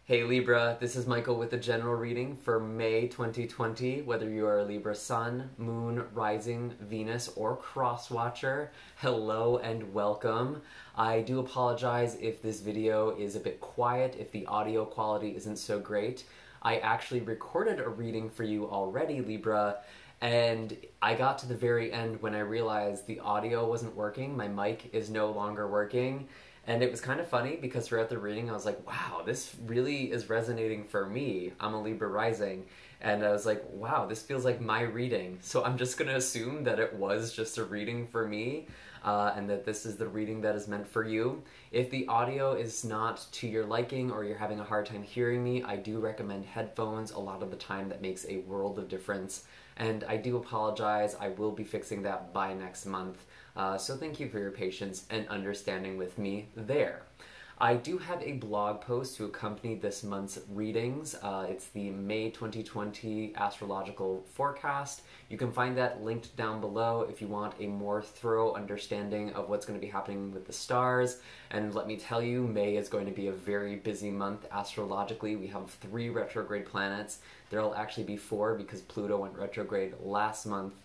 Hey Libra, this is Michael with the general reading for May 2020. Whether you are a Libra Sun, Moon, Rising, Venus, or Cross Watcher, hello and welcome. I do apologize if this video is a bit quiet, if the audio quality isn't so great. I actually recorded a reading for you already, Libra, and I got to the very end when I realized the audio wasn't working, my mic is no longer working. And it was kind of funny because throughout the reading I was like, wow, this really is resonating for me. I'm a Libra rising. And I was like, wow, this feels like my reading. So I'm just going to assume that it was just a reading for me and that this is the reading that is meant for you. If the audio is not to your liking or you're having a hard time hearing me, I do recommend headphones. A lot of the time that makes a world of difference. And I do apologize. I will be fixing that by next month. So thank you for your patience and understanding with me there. I do have a blog post to accompany this month's readings. It's the May 2020 Astrological Forecast. You can find that linked down below if you want a more thorough understanding of what's going to be happening with the stars. And let me tell you, May is going to be a very busy month astrologically. We have 3 retrograde planets. There'll actually be 4 because Pluto went retrograde last month.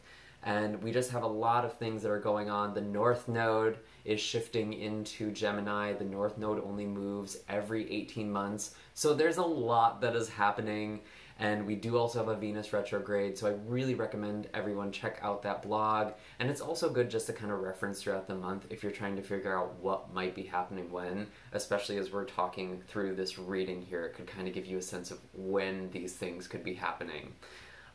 And we just have a lot of things that are going on. The North Node is shifting into Gemini. The North Node only moves every 18 months. So there's a lot that is happening. And we do also have a Venus retrograde. So I really recommend everyone check out that blog. And it's also good just to kind of reference throughout the month if you're trying to figure out what might be happening when, especially as we're talking through this reading here. It could kind of give you a sense of when these things could be happening.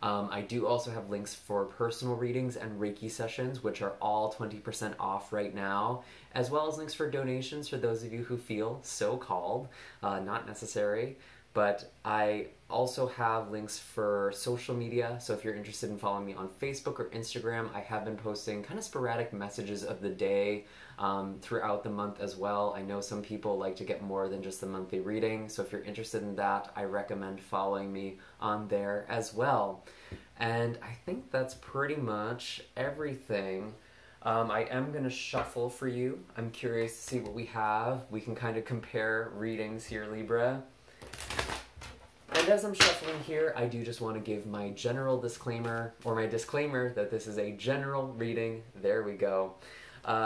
I do also have links for personal readings and Reiki sessions, which are all 20% off right now, as well as links for donations for those of you who feel so called, not necessary. But I also have links for social media, so if you're interested in following me on Facebook or Instagram, I have been posting kind of sporadic messages of the day throughout the month as well. I know some people like to get more than just the monthly reading, so if you're interested in that, I recommend following me on there as well. And I think that's pretty much everything. I am going to shuffle for you. I'm curious to see what we have. We can kind of compare readings here, Libra. And as I'm shuffling here, I do just want to give my general disclaimer, or my disclaimer that this is a general reading. There we go.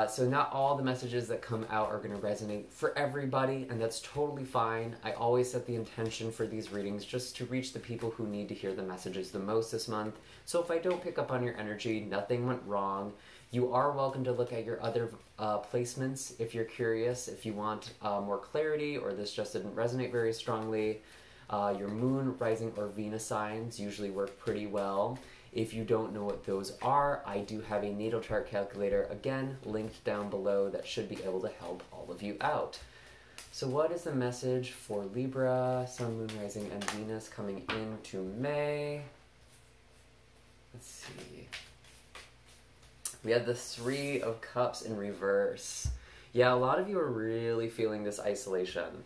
So not all the messages that come out are going to resonate for everybody, and that's totally fine. I always set the intention for these readings just to reach the people who need to hear the messages the most this month. So if I don't pick up on your energy, nothing went wrong. You are welcome to look at your other placements if you're curious, if you want more clarity or this just didn't resonate very strongly. Your moon, rising, or Venus signs usually work pretty well. If you don't know what those are, I do have a natal chart calculator, again, linked down below that should be able to help all of you out. So what is the message for Libra, Sun, Moon, Rising, and Venus coming into May? Let's see. We have the 3 of Cups in reverse. Yeah, a lot of you are really feeling this isolation,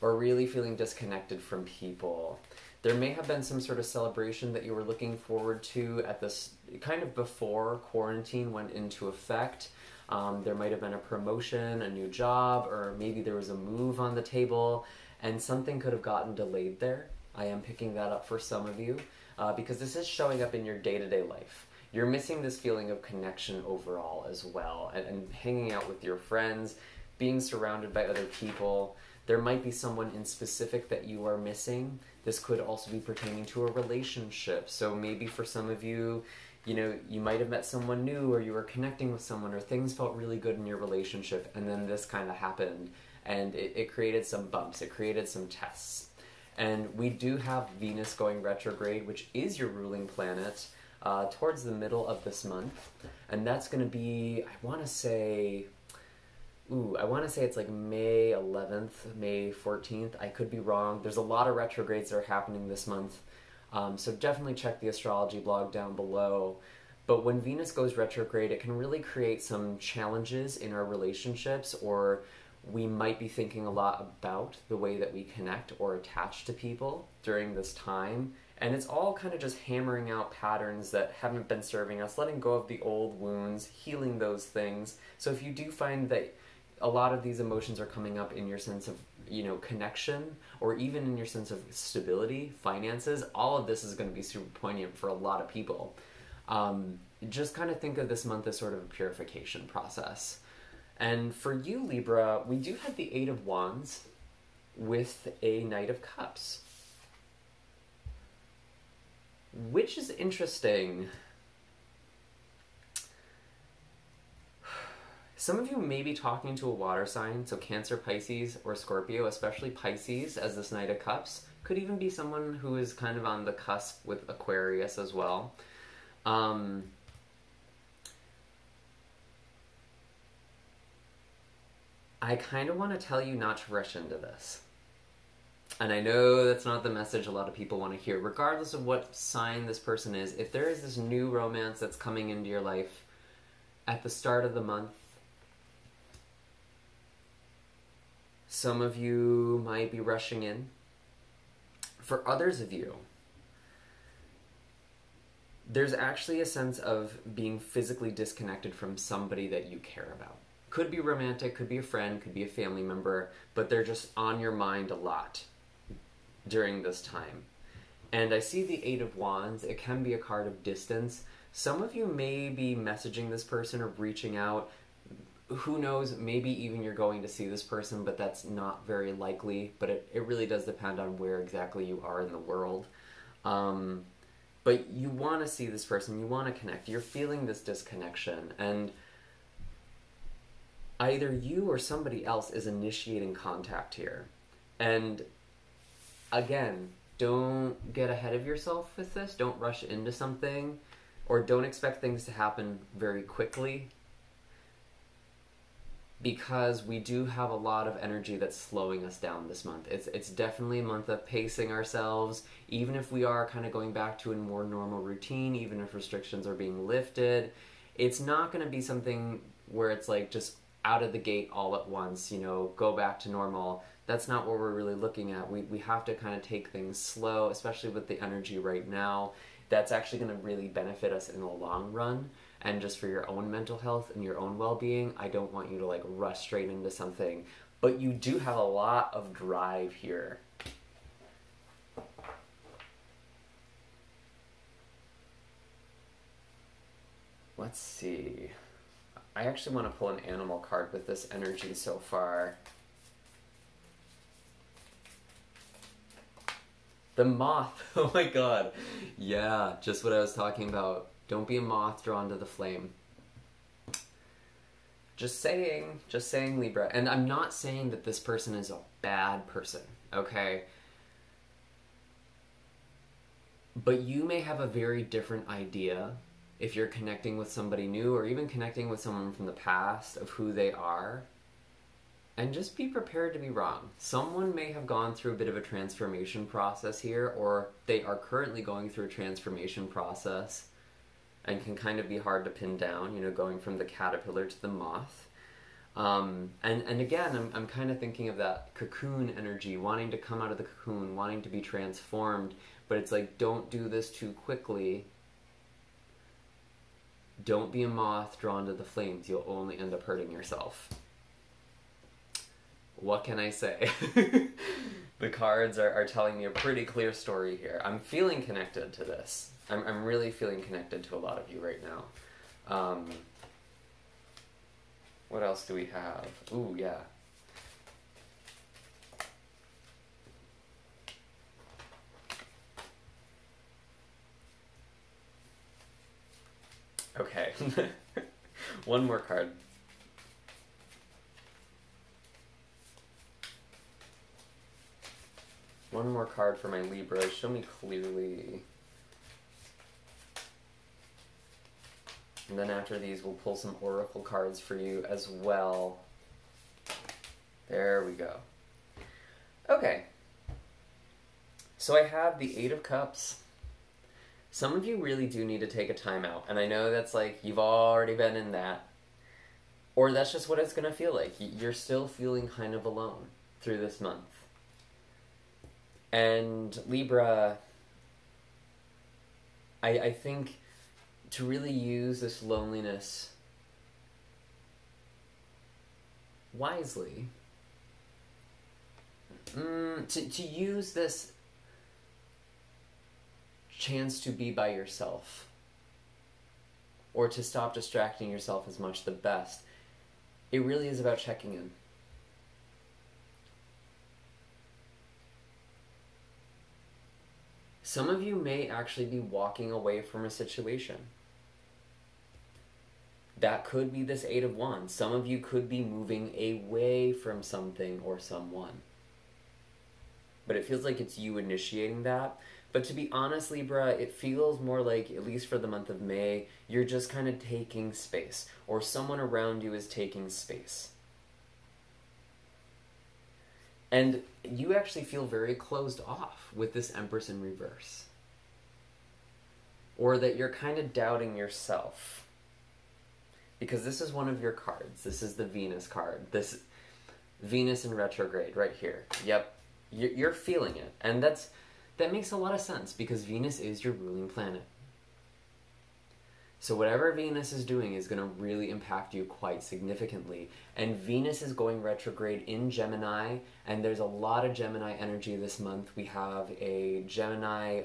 or really feeling disconnected from people. There may have been some sort of celebration that you were looking forward to at this kind of before quarantine went into effect. There might have been a promotion, a new job, or maybe there was a move on the table, and something could have gotten delayed there. I am picking that up for some of you because this is showing up in your day-to-day life. You're missing this feeling of connection overall as well, and hanging out with your friends, being surrounded by other people. There might be someone in specific that you are missing. This could also be pertaining to a relationship. So maybe for some of you, you know, you might have met someone new, or you were connecting with someone, or things felt really good in your relationship, and then this kind of happened, and it created some bumps, it created some tests. And we do have Venus going retrograde, which is your ruling planet, towards the middle of this month. And that's going to be, I want to say it's like May 11th, May 14th. I could be wrong. There's a lot of retrogrades that are happening this month. So definitely check the astrology blog down below. But when Venus goes retrograde, it can really create some challenges in our relationships, or we might be thinking a lot about the way that we connect or attach to people during this time. And it's all kind of just hammering out patterns that haven't been serving us, letting go of the old wounds, healing those things. So if you do find that a lot of these emotions are coming up in your sense of you know, connection, or even in your sense of stability, finances, all of this is going to be super poignant for a lot of people. Just kind of think of this month as sort of a purification process. And for you, Libra, we do have the Eight of Wands with a Knight of Cups, which is interesting. Some of you may be talking to a water sign, so Cancer, Pisces, or Scorpio, especially Pisces as this Knight of Cups. Could even be someone who is kind of on the cusp with Aquarius as well. I kind of want to tell you not to rush into this. And I know that's not the message a lot of people want to hear. Regardless of what sign this person is, if there is this new romance that's coming into your life at the start of the month, some of you might be rushing in. For others of you, there's actually a sense of being physically disconnected from somebody that you care about. Could be romantic, could be a friend, could be a family member, but they're just on your mind a lot during this time. And I see the Eight of Wands. It can be a card of distance. Some of you may be messaging this person or reaching out. Who knows, maybe even you're going to see this person, but that's not very likely. But it really does depend on where exactly you are in the world. But you want to see this person, you want to connect. You're feeling this disconnection, and either you or somebody else is initiating contact here. And again, don't get ahead of yourself with this. Don't rush into something, or don't expect things to happen very quickly, because we do have a lot of energy that's slowing us down this month. It's definitely a month of pacing ourselves, even if we are kind of going back to a more normal routine, even if restrictions are being lifted. It's not going to be something where it's like just out of the gate all at once, you know, go back to normal. That's not what we're really looking at. We have to kind of take things slow, especially with the energy right now. That's actually going to really benefit us in the long run. And just for your own mental health and your own well-being, I don't want you to like rush straight into something. But you do have a lot of drive here. Let's see. I actually want to pull an animal card with this energy so far. The moth. Oh my god. Yeah, just what I was talking about. Don't be a moth drawn to the flame. Just saying, Libra. And I'm not saying that this person is a bad person, okay? But you may have a very different idea if you're connecting with somebody new, or even connecting with someone from the past, of who they are. And just be prepared to be wrong. Someone may have gone through a bit of a transformation process here, or they are currently going through a transformation process, and can kind of be hard to pin down, you know, going from the caterpillar to the moth. And again, I'm kind of thinking of that cocoon energy, wanting to come out of the cocoon, wanting to be transformed, but it's like, don't do this too quickly. Don't be a moth drawn to the flames. You'll only end up hurting yourself. What can I say? The cards are telling me a pretty clear story here. I'm feeling connected to this. I'm really feeling connected to a lot of you right now. What else do we have? Ooh, yeah. Okay. One more card. One more card for my Libra. Show me clearly. And then after these, we'll pull some oracle cards for you as well. There we go. Okay. So I have the Eight of Cups. Some of you really do need to take a time out. And I know that's like, you've already been in that. Or that's just what it's going to feel like. You're still feeling kind of alone through this month. And Libra, I think to really use this loneliness wisely, to use this chance to be by yourself, or to stop distracting yourself as much, the best. It really is about checking in. Some of you may actually be walking away from a situation. That could be this Eight of Wands. Some of you could be moving away from something or someone. But it feels like it's you initiating that. But to be honest, Libra, it feels more like, at least for the month of May, you're just kind of taking space, or someone around you is taking space. And you actually feel very closed off with this Empress in reverse. Or that you're kind of doubting yourself. Because this is one of your cards. This is the Venus card. This Venus in retrograde right here. Yep, you're feeling it. And that makes a lot of sense, because Venus is your ruling planet. So whatever Venus is doing is going to really impact you quite significantly. And Venus is going retrograde in Gemini, and there's a lot of Gemini energy this month. We have a Gemini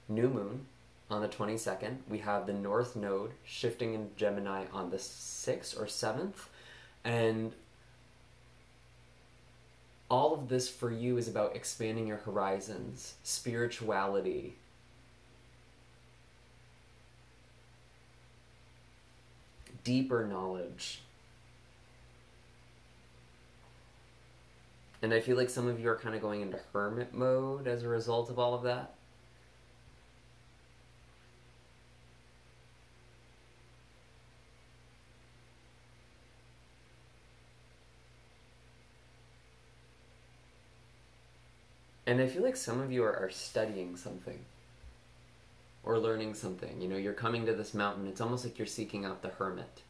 new moon on the 22nd. We have the North Node shifting in Gemini on the 6th or 7th. And all of this for you is about expanding your horizons, spirituality, deeper knowledge. And I feel like some of you are kind of going into hermit mode as a result of all of that. And I feel like some of you are studying something or learning something. You know, you're coming to this mountain. It's almost like you're seeking out the hermit.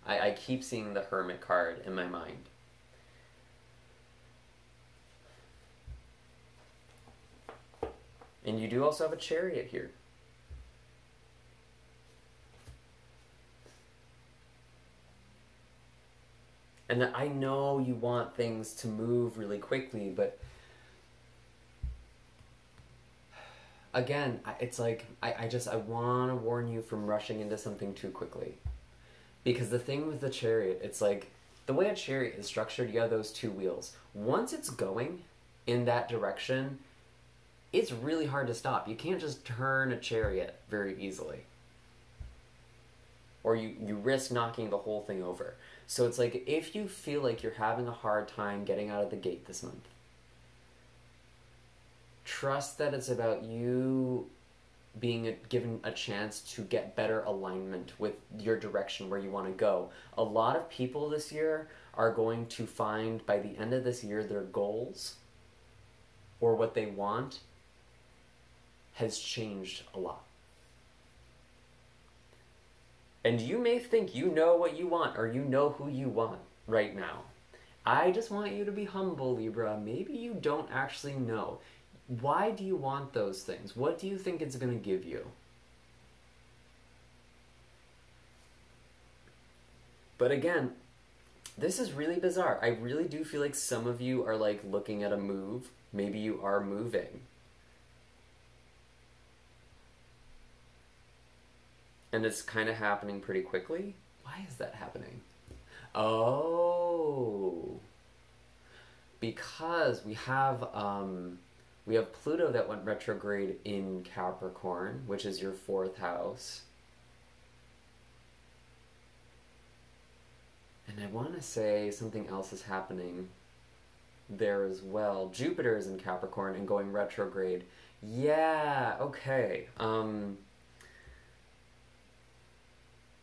I keep seeing the hermit card in my mind. And you do also have a chariot here. And I know you want things to move really quickly, but again, it's like, I want to warn you from rushing into something too quickly. Because the thing with the chariot, it's like, the way a chariot is structured, you have those two wheels. Once it's going in that direction, it's really hard to stop. You can't just turn a chariot very easily. Or you risk knocking the whole thing over. So it's like, if you feel like you're having a hard time getting out of the gate this month, trust that it's about you being given a chance to get better alignment with your direction where you want to go. A lot of people this year are going to find by the end of this year their goals or what they want has changed a lot. And you may think you know what you want or you know who you want right now. I just want you to be humble, Libra. Maybe you don't actually know. Why do you want those things? What do you think it's going to give you? But again, this is really bizarre. I really do feel like some of you are like looking at a move. Maybe you are moving. And it's kind of happening pretty quickly. Why is that happening? Oh, because we have Pluto that went retrograde in Capricorn, which is your 4th house. And I want to say something else is happening there as well. Jupiter is in Capricorn and going retrograde. Yeah, okay.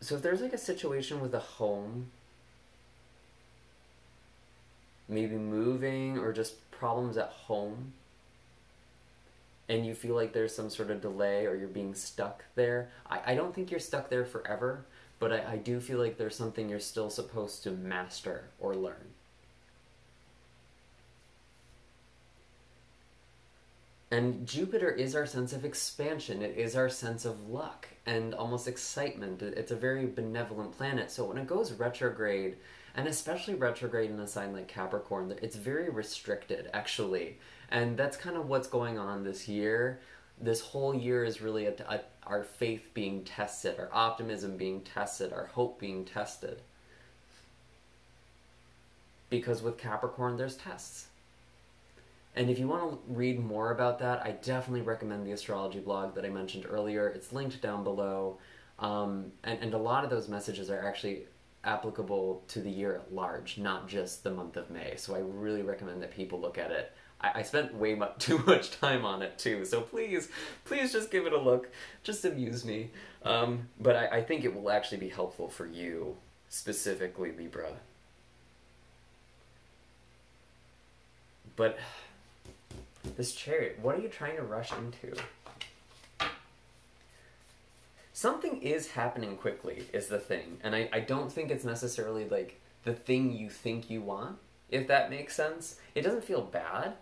So if there's like a situation with a home, maybe moving or just problems at home, and you feel like there's some sort of delay or you're being stuck there, I don't think you're stuck there forever, but I do feel like there's something you're still supposed to master or learn. And Jupiter is our sense of expansion. It is our sense of luck and almost excitement. It's a very benevolent planet. So when it goes retrograde, And especially retrograde in a sign like Capricorn, it's very restricted, actually. And that's kind of what's going on this year. This whole year is really our faith being tested, our optimism being tested, our hope being tested. Because with Capricorn, there's tests. And if you want to read more about that, I definitely recommend the astrology blog that I mentioned earlier. It's linked down below. And a lot of those messages are actually applicable to the year at large, not just the month of May. So I really recommend that people look at it. I spent way too much time on it too, so please just give it a look. Just amuse me. But I think it will actually be helpful for you, specifically Libra. But this Chariot, what are you trying to rush into? Something is happening quickly, is the thing. And I don't think it's necessarily like the thing you think you want, if that makes sense. It doesn't feel bad.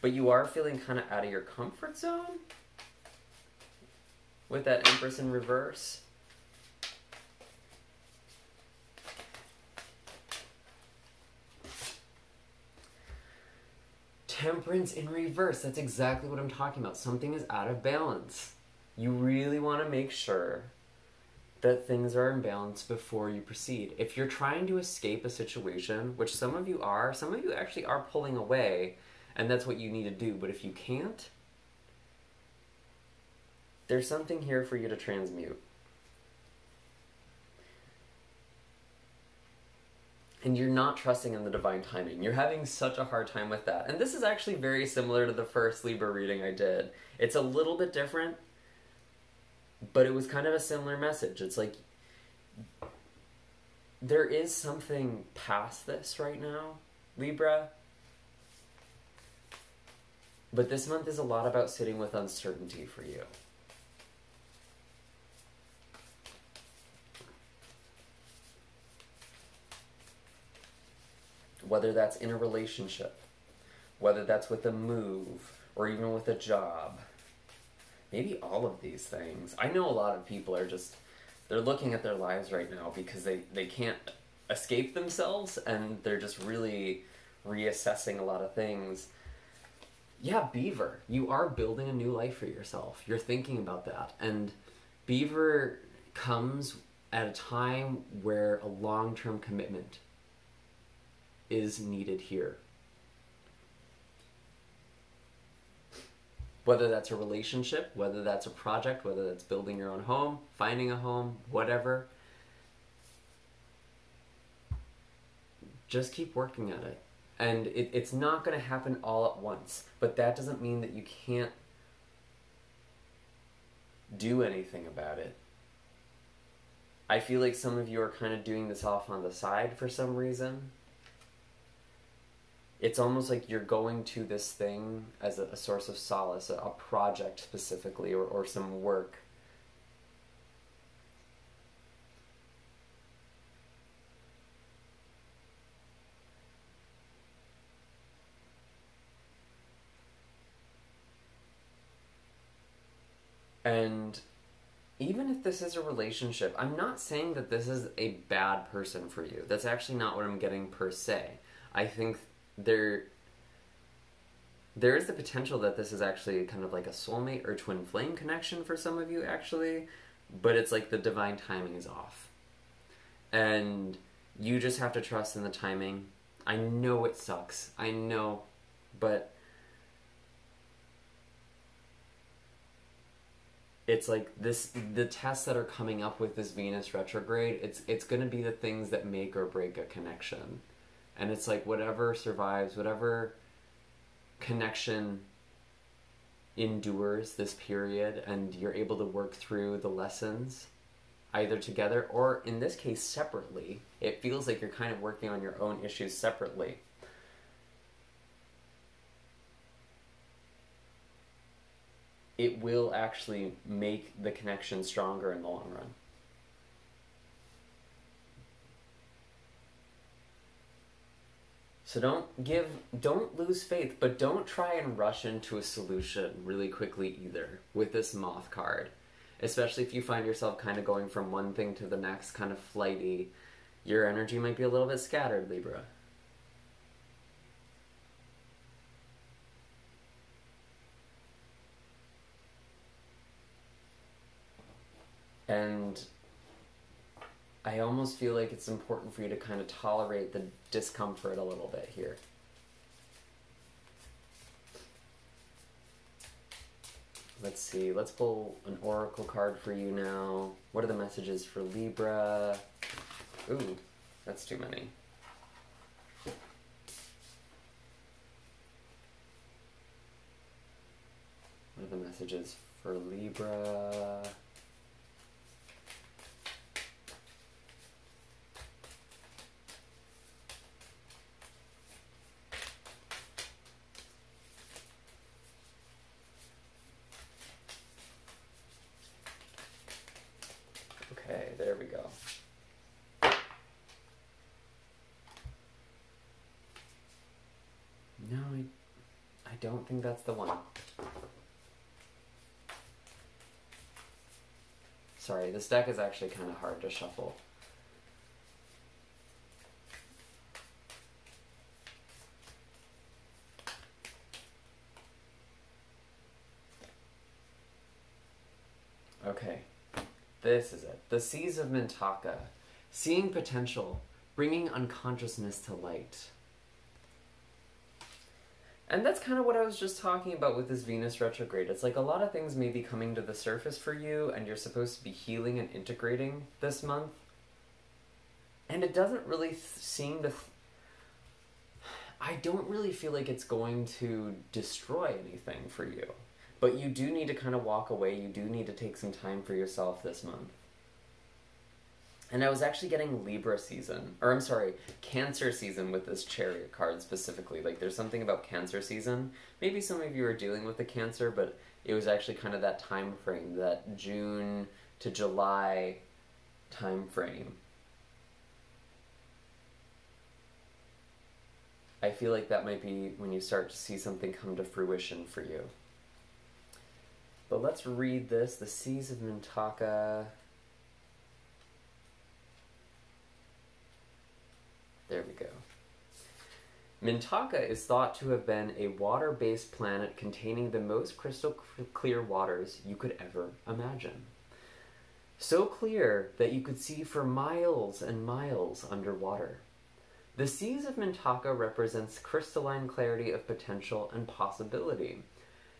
But you are feeling kind of out of your comfort zone with that Empress in reverse. Temperance in reverse, that's exactly what I'm talking about. Something is out of balance. You really want to make sure that things are in balance before you proceed. If you're trying to escape a situation, which some of you actually are pulling away, and that's what you need to do, but if you can't, there's something here for you to transmute. And you're not trusting in the divine timing. You're having such a hard time with that. And this is actually very similar to the first Libra reading I did. It's a little bit different, but it was kind of a similar message. It's like, there is something past this right now, Libra. But this month is a lot about sitting with uncertainty for you. Whether that's in a relationship, whether that's with a move, or even with a job. Maybe all of these things. I know a lot of people are just, they're looking at their lives right now because they can't escape themselves, and they're just really reassessing a lot of things. Yeah, Beaver, you are building a new life for yourself. You're thinking about that. And Beaver comes at a time where a long-term commitment is needed here. Whether that's a relationship, whether that's a project, whether that's building your own home, finding a home, whatever. Just keep working at it. And it's not going to happen all at once, but that doesn't mean that you can't do anything about it. I feel like some of you are kind of doing this off on the side for some reason. It's almost like you're going to this thing as a source of solace, a project specifically, or some work. And even if this is a relationship, I'm not saying that this is a bad person for you. That's actually not what I'm getting per se. I think there is the potential that this is actually kind of like a soulmate or twin flame connection for some of you, actually. But it's like the divine timing is off. And you just have to trust in the timing. I know it sucks. I know. But it's like the tests that are coming up with this Venus retrograde, it's going to be the things that make or break a connection. And it's like whatever survives, whatever connection endures this period, and you're able to work through the lessons either together or in this case separately. It feels like you're kind of working on your own issues separately. It will actually make the connection stronger in the long run. So don't lose faith, but don't try and rush into a solution really quickly either with this Moth card. especially if you find yourself kind of going from one thing to the next, kind of flighty. Your energy might be a little bit scattered, Libra. And I almost feel like it's important for you to kind of tolerate the discomfort a little bit here. Let's see, let's pull an oracle card for you now. What are the messages for Libra? Ooh, that's too many. What are the messages for Libra? Okay, there we go. No, I don't think that's the one. Sorry, this deck is actually kind of hard to shuffle. Okay, this is it. The Seas of Mintaka. Seeing potential, bringing unconsciousness to light. And that's kind of what I was just talking about with this Venus retrograde. It's like a lot of things may be coming to the surface for you, and you're supposed to be healing and integrating this month. And it doesn't really seem to... I don't really feel like it's going to destroy anything for you. But you do need to kind of walk away. You do need to take some time for yourself this month. And I was actually getting Libra season, or I'm sorry, Cancer season with this Chariot card specifically. Like, there's something about Cancer season. Maybe some of you are dealing with the Cancer, but it was actually kind of that time frame, that June to July time frame. I feel like that might be when you start to see something come to fruition for you. But let's read this. The Seas of Mintaka. There we go. Mintaka is thought to have been a water-based planet containing the most crystal clear waters you could ever imagine. So clear that you could see for miles and miles underwater. The Seas of Mintaka represents crystalline clarity of potential and possibility.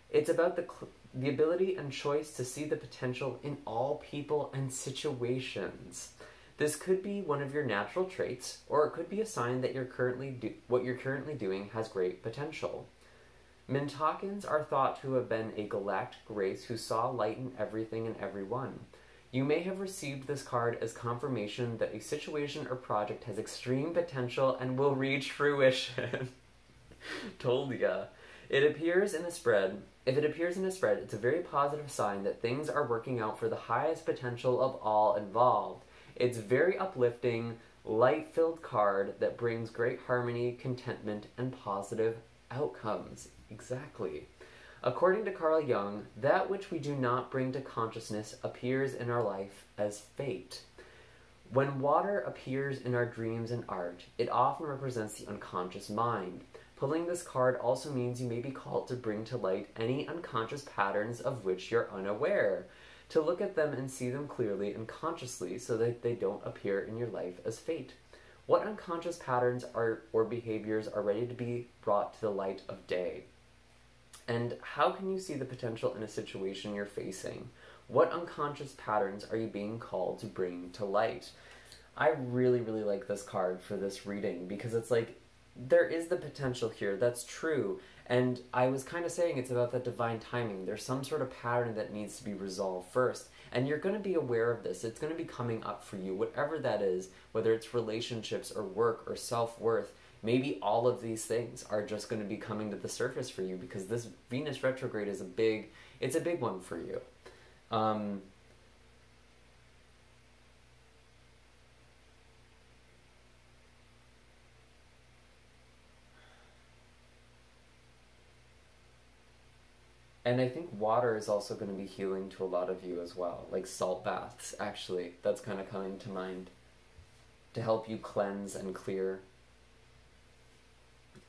It's about the ability and choice to see the potential in all people and situations. This could be one of your natural traits, or it could be a sign that what you're currently doing has great potential. Mintakans are thought to have been a galactic race who saw light in everything and everyone. You may have received this card as confirmation that a situation or project has extreme potential and will reach fruition. Told ya. If it appears in a spread, it's a very positive sign that things are working out for the highest potential of all involved. It's very uplifting, light-filled card that brings great harmony, contentment, and positive outcomes. Exactly. According to Carl Jung, that which we do not bring to consciousness appears in our life as fate. When water appears in our dreams and art, it often represents the unconscious mind. Pulling this card also means you may be called to bring to light any unconscious patterns of which you're unaware, to look at them and see them clearly and consciously so that they don't appear in your life as fate. What unconscious patterns or behaviors are ready to be brought to the light of day? And how can you see the potential in a situation you're facing? What unconscious patterns are you being called to bring to light? I really, really like this card for this reading because it's like, there is the potential here, that's true. And I was kind of saying it's about that divine timing. There's some sort of pattern that needs to be resolved first. And you're going to be aware of this. It's going to be coming up for you, whatever that is, whether it's relationships or work or self-worth. Maybe all of these things are just going to be coming to the surface for you because this Venus retrograde is it's a big one for you. And I think water is also going to be healing to a lot of you as well, like salt baths, actually. That's kind of coming to mind to help you cleanse and clear.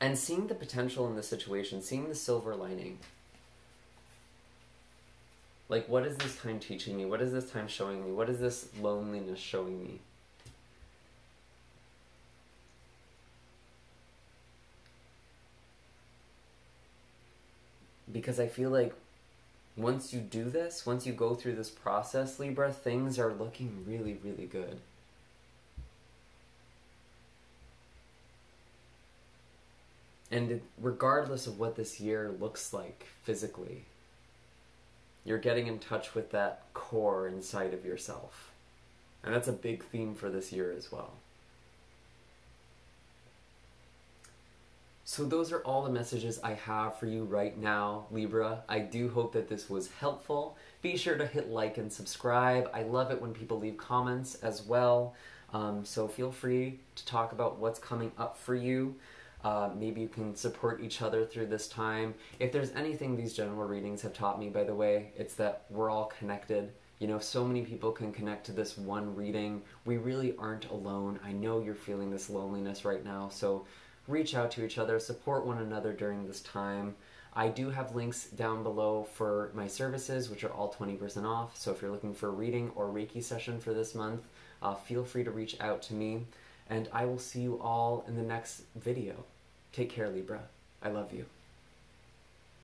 And seeing the potential in the situation, seeing the silver lining. Like, what is this time teaching me? What is this time showing me? What is this loneliness showing me? Because I feel like once you do this, once you go through this process, Libra, things are looking really, really good. And regardless of what this year looks like physically, you're getting in touch with that core inside of yourself. And that's a big theme for this year as well. So those are all the messages I have for you right now, Libra. I do hope that this was helpful. Be sure to hit like and subscribe. I love it when people leave comments as well. So feel free to talk about what's coming up for you. Maybe you can support each other through this time. If there's anything these general readings have taught me, by the way, it's that we're all connected. You know, so many people can connect to this one reading. We really aren't alone. I know you're feeling this loneliness right now, so reach out to each other, support one another during this time. I do have links down below for my services, which are all 20% off. So if you're looking for a reading or Reiki session for this month, feel free to reach out to me. And I will see you all in the next video. Take care, Libra. I love you.